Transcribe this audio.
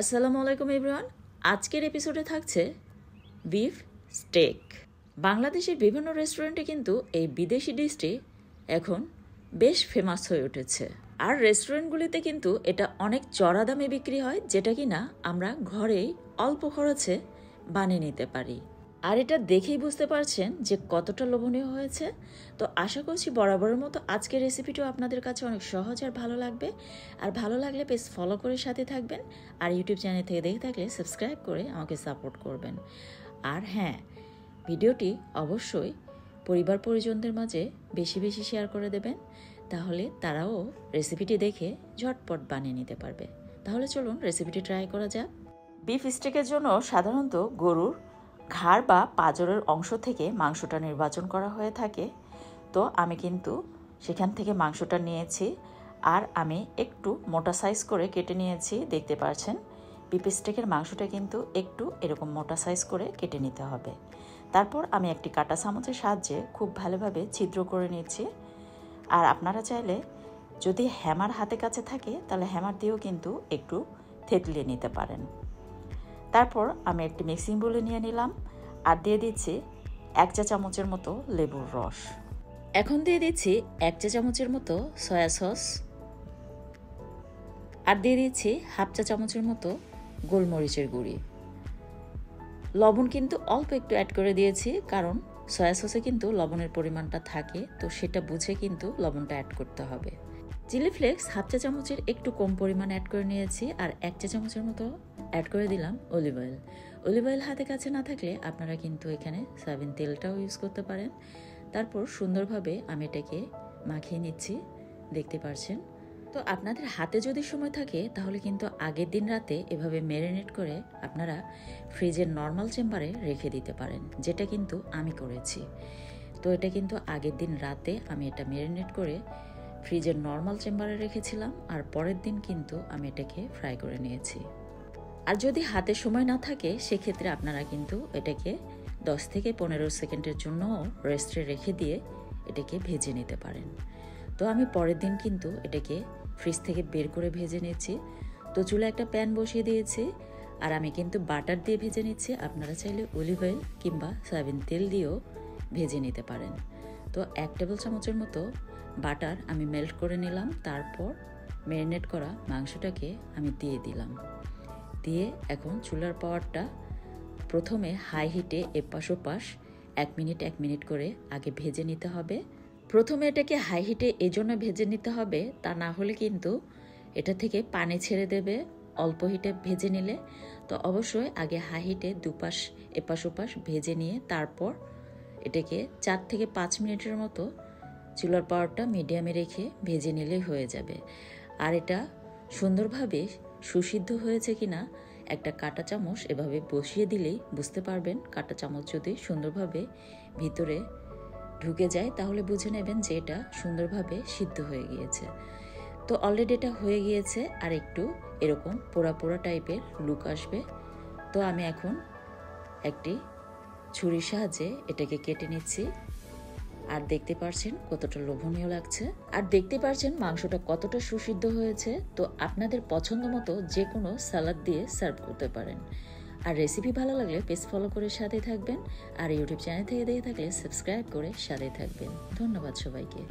আসসালামু আলাইকুম এভরিওয়ান। আজকের এপিসোডে থাকছে বিফ স্টেক। বাংলাদেশের বিভিন্ন রেস্টুরেন্টে কিন্তু এই বিদেশি ডিশটি এখন বেশ ফেমাস হয়ে উঠেছে। আর রেস্টুরেন্টগুলিতে কিন্তু এটা অনেক চড়া দামে বিক্রি হয়, যেটা কিনা আমরা ঘরেই অল্প খরচে বানিয়ে নিতে পারি। আর এটা দেখেই বুঝতে পারছেন যে কতটা লোভনীয় হয়েছে। তো আশা করছি বরাবরের মতো আজকের রেসিপিটাও আপনাদের কাছে অনেক সহজ আর ভালো লাগবে। আর ভালো লাগলে পেজ ফলো করে সাথে থাকবেন, আর ইউটিউব চ্যানেল থেকে দেখে থাকলে সাবস্ক্রাইব করে আমাকে সাপোর্ট করবেন। আর হ্যাঁ, ভিডিওটি অবশ্যই পরিবার পরিজনদের মাঝে বেশি বেশি শেয়ার করে দেবেন, তাহলে তারাও রেসিপিটি দেখে ঝটপট বানিয়ে নিতে পারবে। তাহলে চলুন রেসিপিটি ট্রাই করা যাক। বিফ স্টেকের জন্য সাধারণত গরুর ঘাড় বা পাঁজরের অংশ থেকে মাংসটা নির্বাচন করা হয়ে থাকে। তো আমি কিন্তু সেখান থেকে মাংসটা নিয়েছি, আর আমি একটু মোটা সাইজ করে কেটে নিয়েছি। দেখতে পাচ্ছেন বিফ স্টেকের মাংসটা কিন্তু একটু এরকম মোটা সাইজ করে কেটে নিতে হবে। তারপর আমি একটি কাঁটা চামচের সাহায্যে খুব ভালোভাবে ছিদ্র করে নিয়েছি। আর আপনারা চাইলে যদি হ্যামার হাতে কাছে থাকে তাহলে হ্যামার দিয়েও কিন্তু একটু থেতলিয়ে নিতে পারেন। তারপর আমি একটি মিক্সিং বোলে নিয়ে নিলাম, আর দিয়ে দিচ্ছি 1 চা চামচের মতো লেবুর রস। এখন দিয়ে দিচ্ছি 1 চা চামচের মতো সয়া সস, আর দিয়ে দিচ্ছি 1/2 চা চামচের মতো গোলমরিচের গুঁড়ি। লবণ কিন্তু অল্প একটু অ্যাড করে দিয়েছি, কারণ সয়া সসে কিন্তু লবণের পরিমাণটা থাকে, তো সেটা বুঝে কিন্তু লবণটা অ্যাড করতে হবে। চিলি ফ্লেক্স 1/2 চা চামচের একটু কম পরিমাণ অ্যাড করে নিয়েছি, আর 1 চা চামচের মতো অ্যাড করে দিলাম অলিভ অয়েল। অলিভ অয়েল হাতে কাছে না থাকলে আপনারা কিন্তু এখানে সয়াবিন তেলটাও ইউজ করতে পারেন। তারপর সুন্দরভাবে আমি এটাকে মাখিয়ে নিচ্ছি, দেখতে পাচ্ছেন। তো আপনাদের হাতে যদি সময় থাকে তাহলে কিন্তু আগের দিন রাতে এভাবে ম্যারিনেট করে আপনারা ফ্রিজের নর্মাল চেম্বারে রেখে দিতে পারেন, যেটা কিন্তু আমি করেছি। তো এটা কিন্তু আগের দিন রাতে আমি এটা ম্যারিনেট করে ফ্রিজের নর্মাল চেম্বারে রেখেছিলাম, আর পরের দিন কিন্তু আমি এটাকে ফ্রাই করে নিয়েছি। আর যদি হাতে সময় না থাকে সেক্ষেত্রে আপনারা কিন্তু এটাকে 10 থেকে 15 সেকেন্ডের জন্য রেস্টে রেখে দিয়ে এটাকে ভেজে নিতে পারেন। তো আমি পরের দিন কিন্তু এটাকে ফ্রিজ থেকে বের করে ভেজে নিচ্ছি। তো চুলায় একটা প্যান বসিয়ে দিয়েছি, আর আমি কিন্তু বাটার দিয়ে ভেজে নিচ্ছি। আপনারা চাইলে অলিভ অয়েল কিংবা সয়াবিন তেল দিয়েও ভেজে নিতে পারেন। তো 1 টেবিল চামচের মতো বাটার আমি মেল্ট করে নিলাম। তারপর ম্যারিনেট করা মাংসটাকে আমি দিয়ে দিলাম। দিয়ে এখন চুলার পাওয়ারটা প্রথমে হাই হিটে এপাশ ওপাশ 1 মিনিট করে আগে ভেজে নিতে হবে। প্রথমে এটাকে হাই হিটে এজন্য ভেজে নিতে হবে, তা না হলে কিন্তু এটা থেকে পানি ছেড়ে দেবে অল্প হিটে ভেজে নিলে। তো অবশ্যই আগে হাই হিটে দুপাশ এপাশ ওপাশ ভেজে নিয়ে তারপর এটাকে 4 থেকে 5 মিনিটের মতো চুলার পাওয়ারটা মিডিয়ামে রেখে ভেজে নিলেই হয়ে যাবে। আর এটা সুন্দরভাবে সুসিদ্ধ হয়েছে কিনা একটা কাঁটা চামচ এভাবে বসিয়ে দিলেই বুঝতে পারবেন। কাঁটা চামচ যদি সুন্দরভাবে ভিতরে ঢুকে যায় তাহলে বুঝে নেবেন যে এটা সুন্দরভাবে সিদ্ধ হয়ে গিয়েছে। তো অলরেডি এটা হয়ে গিয়েছে, আর একটু এরকম পোড়া পোড়া টাইপের লুক আসবে। তো আমি এখন একটি ছুরির সাহায্যে এটাকে কেটে নিচ্ছি, আর দেখতে পাচ্ছেন কতটা লোভনীয় লাগছে, আর দেখতে পাচ্ছেন মাংসটা কতটা সুসিদ্ধ হয়েছে। তো আপনাদের পছন্দ মতো যে কোনো সালাদ দিয়ে সার্ভ করতে পারেন। আর রেসিপি ভালো লাগলে পেজ ফলো করে সাথে থাকবেন, আর ইউটিউব চ্যানেল থেকে দেখে থাকলে সাবস্ক্রাইব করে সাথে থাকবেন। ধন্যবাদ সবাইকে।